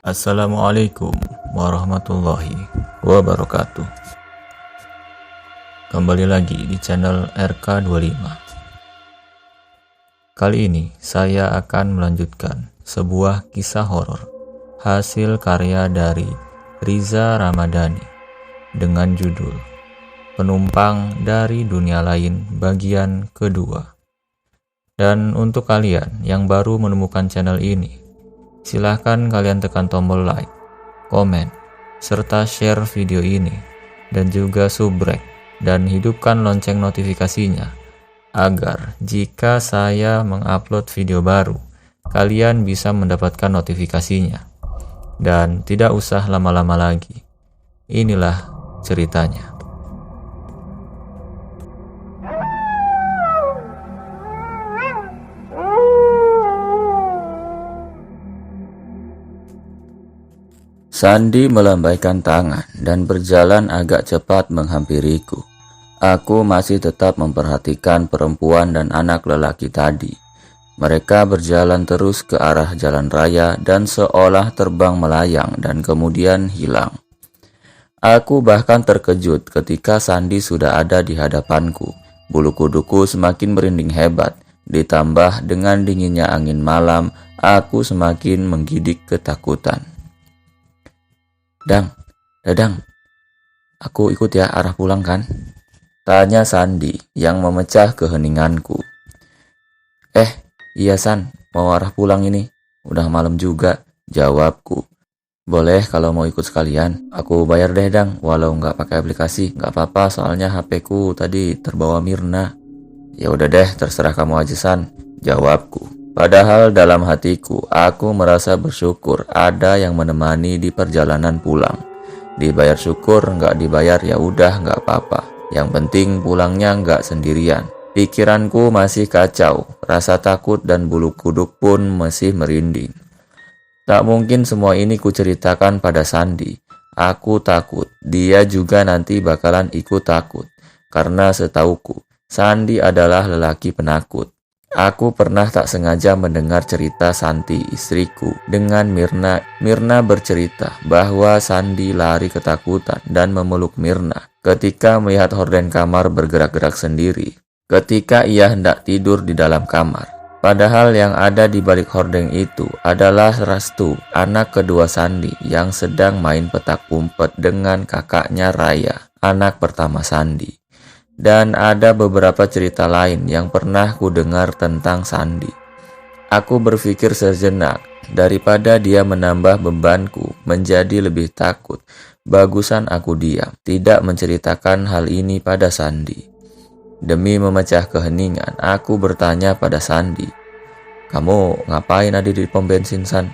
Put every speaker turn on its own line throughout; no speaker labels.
Assalamualaikum warahmatullahi wabarakatuh. Kembali lagi di channel RK25. Kali ini saya akan melanjutkan sebuah kisah horor hasil karya dari Riza Ramadhani dengan judul Penumpang dari Dunia Lain bagian kedua. Dan untuk kalian yang baru menemukan channel ini, silahkan kalian tekan tombol like, komen, serta share video ini, dan juga subrek dan hidupkan lonceng notifikasinya, agar jika saya mengupload video baru, kalian bisa mendapatkan notifikasinya. Dan tidak usah lama-lama lagi, inilah ceritanya.
Sandi melambaikan tangan dan berjalan agak cepat menghampiriku. Aku masih tetap memperhatikan perempuan dan anak lelaki tadi. Mereka berjalan terus ke arah jalan raya dan seolah terbang melayang dan kemudian hilang. Aku bahkan terkejut ketika Sandi sudah ada di hadapanku. Bulu kuduku semakin merinding hebat. Ditambah dengan dinginnya angin malam, aku semakin menggidik ketakutan. Dadang, aku ikut ya arah pulang kan? Tanya Sandi yang memecah keheninganku. Iya San, mau arah pulang ini. Udah malam juga, jawabku. Boleh kalau mau ikut sekalian. Aku bayar deh Dang, walau nggak pakai aplikasi. Nggak apa-apa soalnya HP-ku tadi terbawa Mirna. Ya udah deh, terserah kamu aja San, jawabku. Padahal dalam hatiku, aku merasa bersyukur ada yang menemani di perjalanan pulang. Dibayar syukur, nggak dibayar ya udah nggak apa-apa. Yang penting pulangnya nggak sendirian. Pikiranku masih kacau, rasa takut dan bulu kuduk pun masih merinding. Tak mungkin semua ini kuceritakan pada Sandi. Aku takut, dia juga nanti bakalan ikut takut. Karena setauku, Sandi adalah lelaki penakut. Aku pernah tak sengaja mendengar cerita Santi, istriku, dengan Mirna. Mirna bercerita bahwa Sandi lari ketakutan dan memeluk Mirna ketika melihat horden kamar bergerak-gerak sendiri ketika ia hendak tidur di dalam kamar. Padahal yang ada di balik horden itu adalah Rastu, anak kedua Sandi yang sedang main petak umpet dengan kakaknya Raya, anak pertama Sandi. Dan ada beberapa cerita lain yang pernah ku dengar tentang Sandi. Aku berpikir sejenak, daripada dia menambah bebanku menjadi lebih takut, bagusan aku diam, tidak menceritakan hal ini pada Sandi. Demi memecah keheningan, aku bertanya pada Sandi, "Kamu ngapain ada di pom bensin, San?"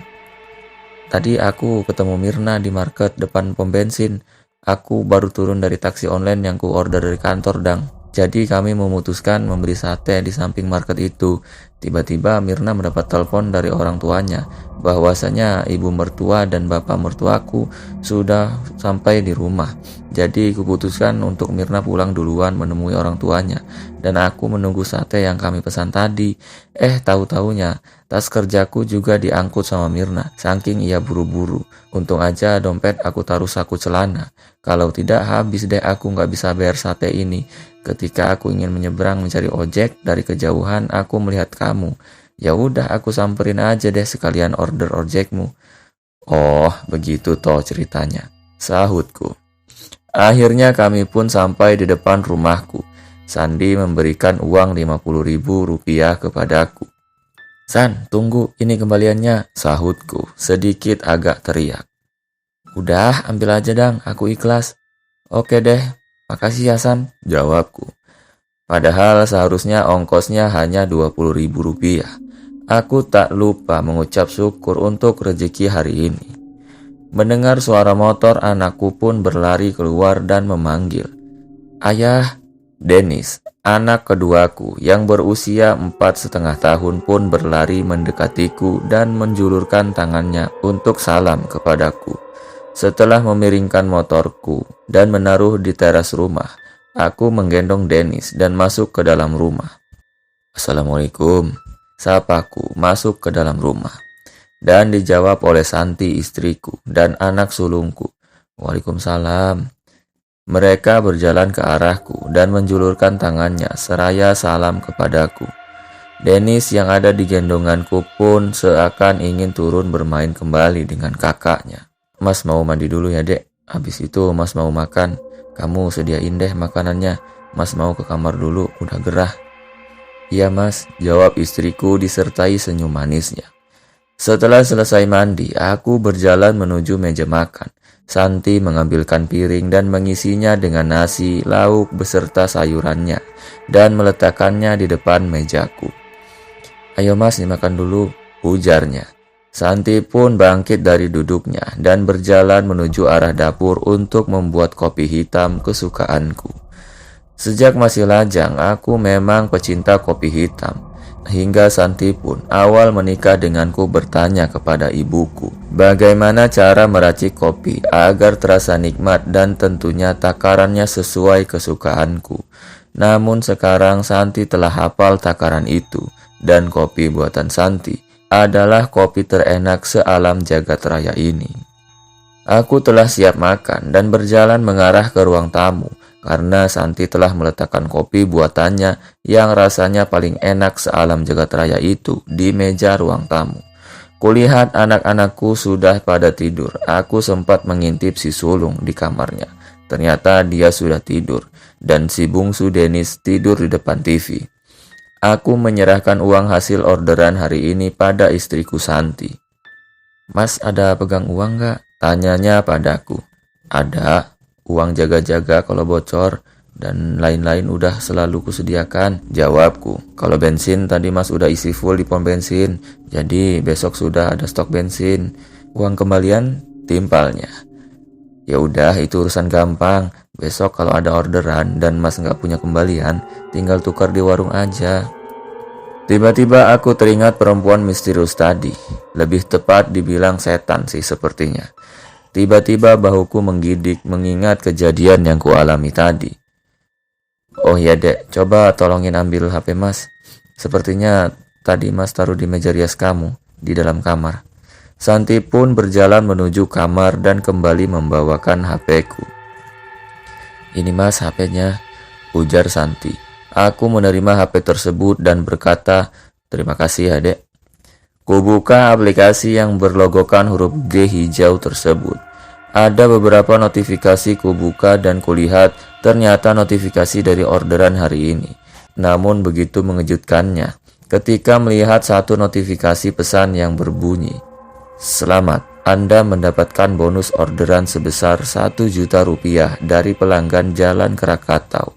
"Tadi aku ketemu Mirna di market depan pom bensin. Aku baru turun dari taksi online yang ku order dari kantor, Dang. Jadi kami memutuskan membeli sate di samping market itu. Tiba-tiba Mirna mendapat telepon dari orang tuanya bahwasanya ibu mertua dan bapak mertuaku sudah sampai di rumah. Jadi kuputuskan untuk Mirna pulang duluan menemui orang tuanya dan aku menunggu sate yang kami pesan tadi. Tahu-taunya tas kerjaku juga diangkut sama Mirna, saking ia buru-buru. Untung aja dompet aku taruh saku celana. Kalau tidak habis deh aku nggak bisa bayar sate ini. Ketika aku ingin menyeberang mencari ojek, dari kejauhan aku melihat kamu. Ya udah aku samperin aja deh sekalian order ojekmu." "Oh, begitu toh ceritanya," sahutku. Akhirnya kami pun sampai di depan rumahku. Sandi memberikan uang Rp50.000 kepadaku. "San, tunggu, ini kembaliannya," sahutku, sedikit agak teriak. "Udah, ambil aja Dang, aku ikhlas." "Oke deh, makasih ya San," jawabku. Padahal seharusnya ongkosnya hanya Rp20.000. Aku tak lupa mengucap syukur untuk rezeki hari ini. Mendengar suara motor, anakku pun berlari keluar dan memanggil, "Ayah!" Dennis, anak keduaku yang berusia 4,5 tahun pun berlari mendekatiku dan menjulurkan tangannya untuk salam kepadaku. Setelah memiringkan motorku dan menaruh di teras rumah, aku menggendong Dennis dan masuk ke dalam rumah. "Assalamualaikum," sapaku masuk ke dalam rumah. dan dijawab oleh Santi istriku dan anak sulungku. Waalaikumsalam. Mereka berjalan ke arahku dan menjulurkan tangannya seraya salam kepadaku. Dennis yang ada di gendonganku pun seakan ingin turun bermain kembali dengan kakaknya. Mas mau mandi dulu ya dek, habis itu mas mau makan. Kamu sediain deh makanannya, mas mau ke kamar dulu, udah gerah. Iya mas, jawab istriku disertai senyum manisnya. Setelah selesai mandi, aku berjalan menuju meja makan. Santi mengambilkan piring dan mengisinya dengan nasi, lauk beserta sayurannya dan meletakkannya di depan mejaku. Ayo mas, dimakan dulu, ujarnya. Santi pun bangkit dari duduknya dan berjalan menuju arah dapur untuk membuat kopi hitam kesukaanku. Sejak masih lajang, aku memang pecinta kopi hitam. Hingga Santi pun awal menikah denganku bertanya kepada ibuku, bagaimana cara meracik kopi agar terasa nikmat dan tentunya takarannya sesuai kesukaanku. Namun sekarang Santi telah hafal takaran itu, dan kopi buatan Santi adalah kopi terenak sealam jagat raya ini. Aku telah siap makan dan berjalan mengarah ke ruang tamu, karena Santi telah meletakkan kopi buatannya yang rasanya paling enak sealam jagat raya itu di meja ruang tamu. Kulihat anak-anakku sudah pada tidur. Aku sempat mengintip si sulung di kamarnya. Ternyata dia sudah tidur, dan si bungsu Dennis tidur di depan TV. Aku menyerahkan uang hasil orderan hari ini pada istriku Santi. Mas ada pegang uang gak? Tanyanya padaku. Ada. Uang jaga-jaga kalau bocor dan lain-lain udah selalu kusediakan, jawabku. Kalau bensin tadi mas udah isi full di pom bensin, jadi besok sudah ada stok bensin. Uang kembalian timpalnya. Ya udah, itu urusan gampang. Besok kalau ada orderan dan mas nggak punya kembalian, tinggal tukar di warung aja. Tiba-tiba aku teringat perempuan misterius tadi. Lebih tepat dibilang setan sih sepertinya. Tiba-tiba bahuku menggidik mengingat kejadian yang kualami tadi. Oh ya dek, coba tolongin ambil HP mas. Sepertinya tadi mas taruh di meja rias kamu, di dalam kamar. Santi pun berjalan menuju kamar dan kembali membawakan HP-ku. Ini mas HP-nya, ujar Santi. Aku menerima HP tersebut dan berkata, terima kasih ya dek. Kubuka aplikasi yang berlogokan huruf G hijau tersebut. Ada beberapa notifikasi kubuka dan kulihat ternyata notifikasi dari orderan hari ini. Namun begitu mengejutkannya ketika melihat satu notifikasi pesan yang berbunyi, selamat, Anda mendapatkan bonus orderan sebesar 1 juta rupiah dari pelanggan Jalan Krakatau.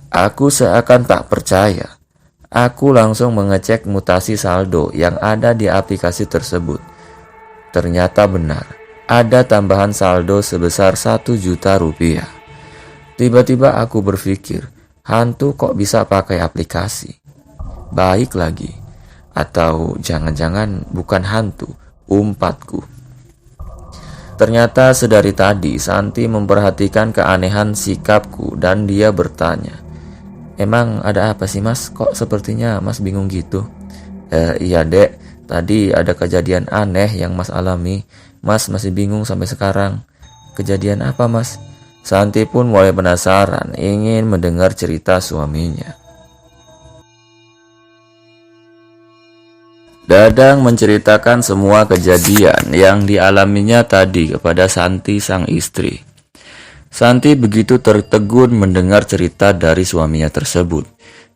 Aku seakan tak percaya. Aku langsung mengecek mutasi saldo yang ada di aplikasi tersebut. Ternyata benar, ada tambahan saldo sebesar 1 juta rupiah. Tiba-tiba aku berpikir, hantu kok bisa pakai aplikasi? Baik lagi. Atau jangan-jangan bukan hantu, umpatku. Ternyata sedari tadi Santi memperhatikan keanehan sikapku dan dia bertanya, emang ada apa sih mas? Kok sepertinya mas bingung gitu? Iya dek, tadi ada kejadian aneh yang mas alami. Mas masih bingung sampai sekarang. Kejadian apa mas? Santi pun mulai penasaran, ingin mendengar cerita suaminya. Dadang menceritakan semua kejadian yang dialaminya tadi kepada Santi sang istri. Santi begitu tertegun mendengar cerita dari suaminya tersebut.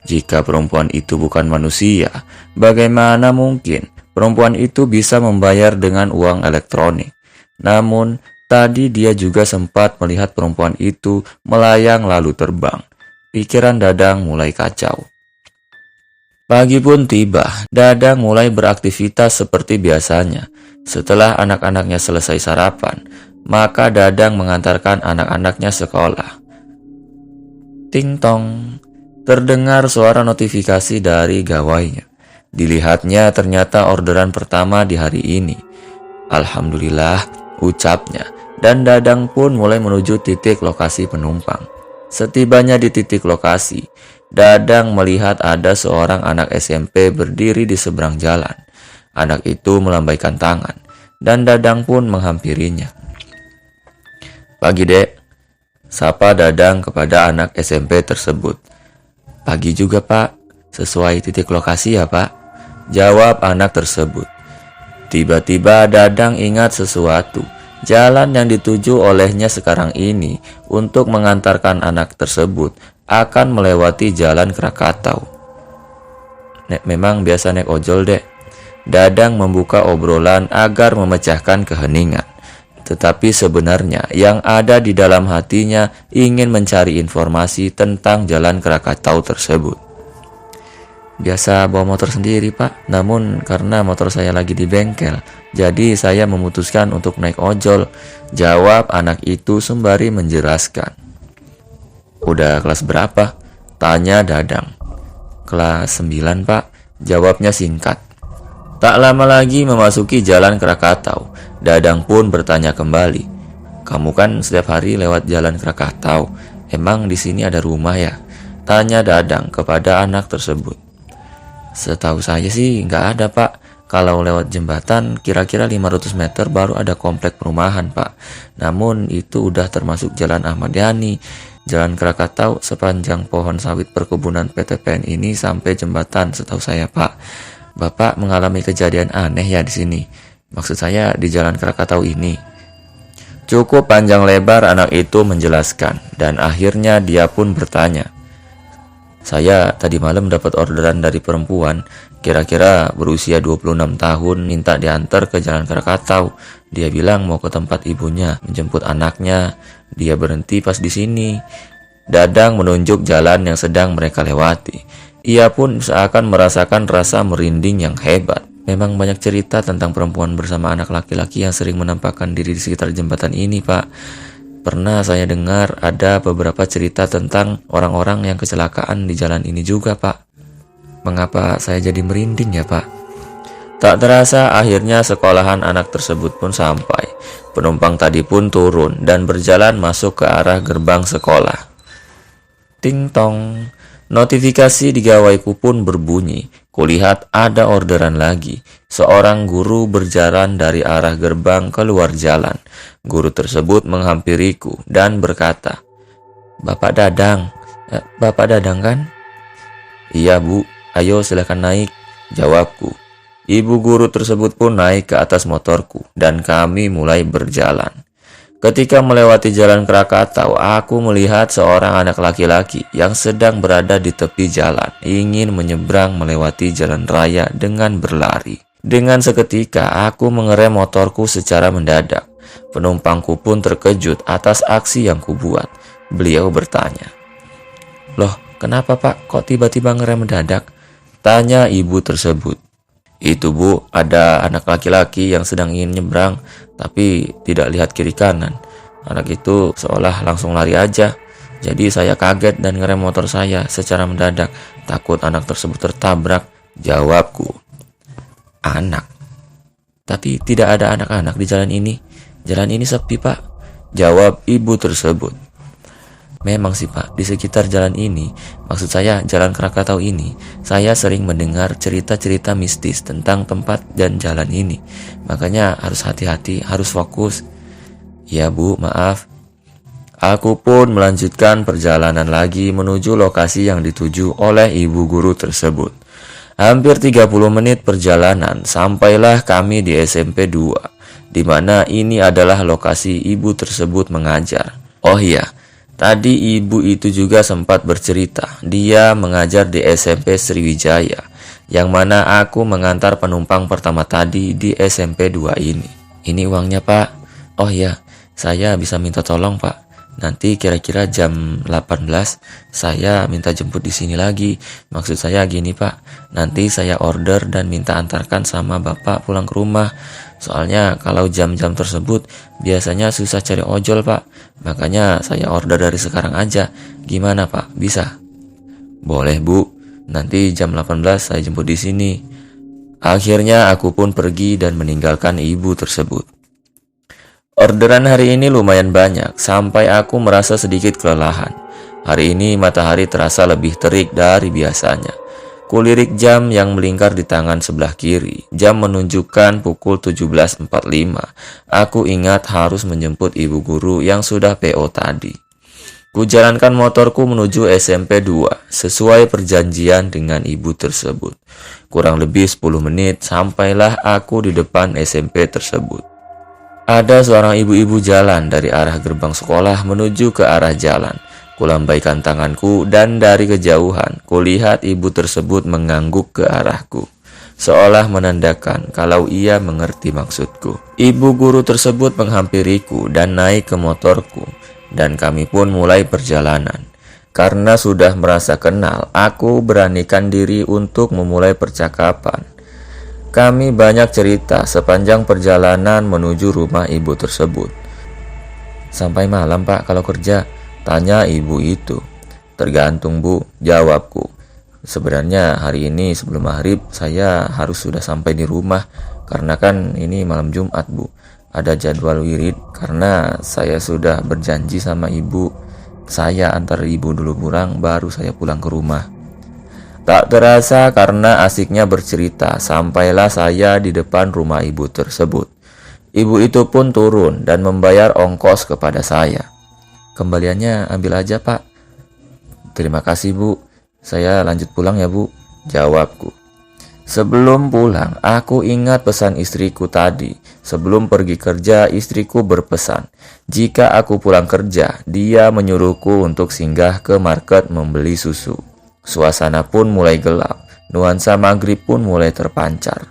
Jika perempuan itu bukan manusia, bagaimana mungkin perempuan itu bisa membayar dengan uang elektronik? Namun, tadi dia juga sempat melihat perempuan itu melayang lalu terbang. Pikiran Dadang mulai kacau. Pagi pun tiba, Dadang mulai beraktivitas seperti biasanya. Setelah anak-anaknya selesai sarapan, maka Dadang mengantarkan anak-anaknya sekolah. Ting tong, terdengar suara notifikasi dari gawainya. Dilihatnya ternyata orderan pertama di hari ini. Alhamdulillah, ucapnya, dan Dadang pun mulai menuju titik lokasi penumpang. Setibanya di titik lokasi, Dadang melihat ada seorang anak SMP berdiri di seberang jalan. Anak itu melambaikan tangan, dan Dadang pun menghampirinya. "Pagi, Dek," sapa Dadang kepada anak SMP tersebut. "Pagi juga, Pak. Sesuai titik lokasi ya, Pak?" jawab anak tersebut. Tiba-tiba Dadang ingat sesuatu. Jalan yang dituju olehnya sekarang ini untuk mengantarkan anak tersebut akan melewati jalan Krakatau. Memang biasa naik ojol, Dek." Dadang membuka obrolan agar memecahkan keheningan. Tetapi sebenarnya yang ada di dalam hatinya ingin mencari informasi tentang jalan Krakatau tersebut. "Biasa bawa motor sendiri, Pak. Namun karena motor saya lagi di bengkel, jadi saya memutuskan untuk naik ojol," jawab anak itu sembari menjelaskan. "Udah kelas berapa?" tanya Dadang. "Kelas 9, Pak," jawabnya singkat. Tak lama lagi memasuki jalan Krakatau. Dadang pun bertanya kembali, "Kamu kan setiap hari lewat jalan Krakatau. Emang di sini ada rumah ya?" tanya Dadang kepada anak tersebut. "Setahu saya sih nggak ada, Pak. Kalau lewat jembatan kira-kira 500 meter baru ada komplek perumahan, Pak. Namun itu udah termasuk Jalan Ahmad Yani. Jalan Krakatau sepanjang pohon sawit perkebunan PTPN ini sampai jembatan setahu saya, Pak. Bapak mengalami kejadian aneh ya di sini. Maksud saya di Jalan Krakatau ini." Cukup panjang lebar anak itu menjelaskan, dan akhirnya dia pun bertanya, "Saya tadi malam dapat orderan dari perempuan, kira-kira berusia 26 tahun, minta diantar ke Jalan Krakatau. Dia bilang mau ke tempat ibunya, menjemput anaknya. Dia berhenti pas di sini." Dadang menunjuk jalan yang sedang mereka lewati. Ia pun seakan merasakan rasa merinding yang hebat. Memang banyak cerita tentang perempuan bersama anak laki-laki yang sering menampakkan diri di sekitar jembatan ini, Pak. Pernah saya dengar ada beberapa cerita tentang orang-orang yang kecelakaan di jalan ini juga, Pak. Mengapa saya jadi merinding ya, Pak? Tak terasa akhirnya sekolahan anak tersebut pun sampai. Penumpang tadi pun turun dan berjalan masuk ke arah gerbang sekolah. Ting tong. Notifikasi di gawaiku pun berbunyi. Kulihat ada orderan lagi. Seorang guru berjalan dari arah gerbang keluar jalan. Guru tersebut menghampiriku dan berkata, "Bapak Dadang." "Bapak Dadang kan?" "Iya, Bu. Ayo silakan naik," jawabku. Ibu guru tersebut pun naik ke atas motorku dan kami mulai berjalan. Ketika melewati jalan Krakatau, aku melihat seorang anak laki-laki yang sedang berada di tepi jalan, ingin menyeberang melewati jalan raya dengan berlari. Dengan seketika, aku mengerem motorku secara mendadak. Penumpangku pun terkejut atas aksi yang kubuat. Beliau bertanya, "Loh, kenapa, Pak? Kok tiba-tiba ngerem mendadak?" tanya ibu tersebut. "Itu, Bu, ada anak laki-laki yang sedang ingin nyebrang, tapi tidak lihat kiri kanan. Anak itu seolah langsung lari aja. Jadi saya kaget dan ngerem motor saya secara mendadak. Takut anak tersebut tertabrak," jawabku. "Anak? Tapi tidak ada anak-anak di jalan ini. Jalan ini sepi, Pak," jawab ibu tersebut. "Memang sih, Pak, di sekitar jalan ini, maksud saya Jalan Krakatau ini, saya sering mendengar cerita-cerita mistis tentang tempat dan jalan ini. Makanya harus hati-hati, harus fokus." "Ya, Bu, maaf." Aku pun melanjutkan perjalanan lagi menuju lokasi yang dituju oleh ibu guru tersebut. Hampir 30 menit perjalanan, sampailah kami di SMP 2, di mana ini adalah lokasi ibu tersebut mengajar. Oh iya, tadi ibu itu juga sempat bercerita, dia mengajar di SMP Sriwijaya, yang mana aku mengantar penumpang pertama tadi di SMP 2 ini. "Ini uangnya, Pak." "Oh iya, saya bisa minta tolong, Pak. Nanti kira-kira jam 18 saya minta jemput di sini lagi. Maksud saya gini, Pak. Nanti saya order dan minta antarkan sama Bapak pulang ke rumah. Soalnya kalau jam-jam tersebut biasanya susah cari ojol, Pak. Makanya saya order dari sekarang aja. Gimana, Pak? Bisa?" "Boleh, Bu. Nanti jam 18 saya jemput di sini." Akhirnya aku pun pergi dan meninggalkan ibu tersebut. Orderan hari ini lumayan banyak, sampai aku merasa sedikit kelelahan. Hari ini matahari terasa lebih terik dari biasanya. Kulirik jam yang melingkar di tangan sebelah kiri. Jam menunjukkan pukul 17.45. Aku ingat harus menjemput ibu guru yang sudah PO tadi. Kujalankan motorku menuju SMP 2 sesuai perjanjian dengan ibu tersebut. Kurang lebih 10 menit sampailah aku di depan SMP tersebut. Ada seorang ibu-ibu jalan dari arah gerbang sekolah menuju ke arah jalan. Kulambaikan tanganku dan dari kejauhan kulihat ibu tersebut mengangguk ke arahku, seolah menandakan kalau ia mengerti maksudku. Ibu guru tersebut menghampiriku dan naik ke motorku, dan kami pun mulai perjalanan. Karena sudah merasa kenal, aku beranikan diri untuk memulai percakapan. Kami banyak cerita sepanjang perjalanan menuju rumah ibu tersebut. "Sampai malam Pak kalau kerja?" tanya ibu itu. "Tergantung Bu," jawabku. "Sebenarnya hari ini sebelum maghrib saya harus sudah sampai di rumah, karena kan ini malam Jumat Bu. Ada jadwal wirid karena saya sudah berjanji sama ibu. Saya antar ibu dulu pulang baru saya pulang ke rumah." Tak terasa karena asiknya bercerita, sampailah saya di depan rumah ibu tersebut. Ibu itu pun turun dan membayar ongkos kepada saya. "Kembaliannya ambil aja Pak." "Terima kasih Bu, saya lanjut pulang ya Bu," jawabku. Sebelum pulang, aku ingat pesan istriku tadi. Sebelum pergi kerja, istriku berpesan, jika aku pulang kerja, dia menyuruhku untuk singgah ke market membeli susu. Suasana pun mulai gelap, nuansa maghrib pun mulai terpancar.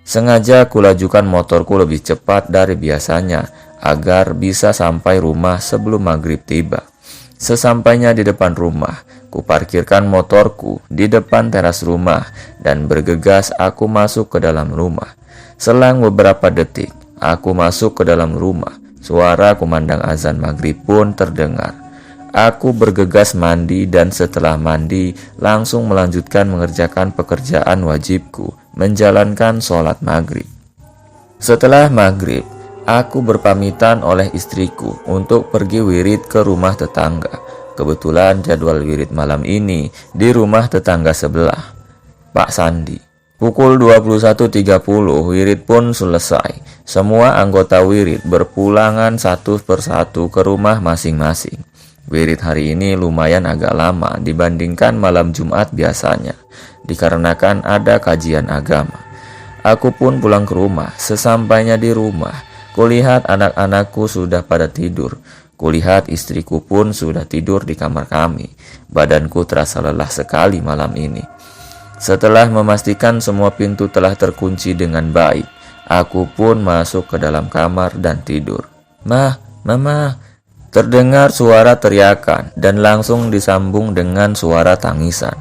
Sengaja kulajukan motorku lebih cepat dari biasanya, agar bisa sampai rumah sebelum maghrib tiba. Sesampainya di depan rumah, kuparkirkan motorku di depan teras rumah dan bergegas aku masuk ke dalam rumah. Selang beberapa detik, aku masuk ke dalam rumah. Suara kumandang azan maghrib pun terdengar. Aku bergegas mandi dan setelah mandi langsung melanjutkan mengerjakan pekerjaan wajibku, menjalankan sholat maghrib. Setelah maghrib, aku berpamitan oleh istriku untuk pergi wirid ke rumah tetangga. Kebetulan jadwal wirid malam ini di rumah tetangga sebelah, Pak Sandi. Pukul 21.30 wirid pun selesai. Semua anggota wirid berpulangan satu persatu ke rumah masing-masing. Wirid hari ini lumayan agak lama dibandingkan malam Jumat biasanya, dikarenakan ada kajian agama. Aku pun pulang ke rumah. Sesampainya di rumah, kulihat anak-anakku sudah pada tidur. Kulihat istriku pun sudah tidur di kamar kami. Badanku terasa lelah sekali malam ini. Setelah memastikan semua pintu telah terkunci dengan baik, aku pun masuk ke dalam kamar dan tidur. Mama, terdengar suara teriakan dan langsung disambung dengan suara tangisan.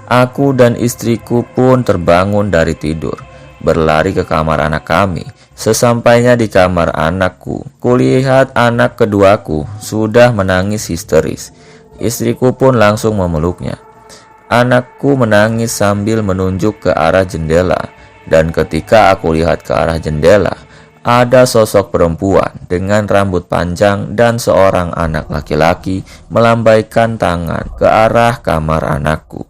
Aku dan istriku pun terbangun dari tidur, berlari ke kamar anak kami. Sesampainya di kamar anakku, kulihat anak keduaku sudah menangis histeris. Istriku pun langsung memeluknya. Anakku menangis sambil menunjuk ke arah jendela, dan ketika aku lihat ke arah jendela, ada sosok perempuan dengan rambut panjang dan seorang anak laki-laki melambaikan tangan ke arah kamar anakku.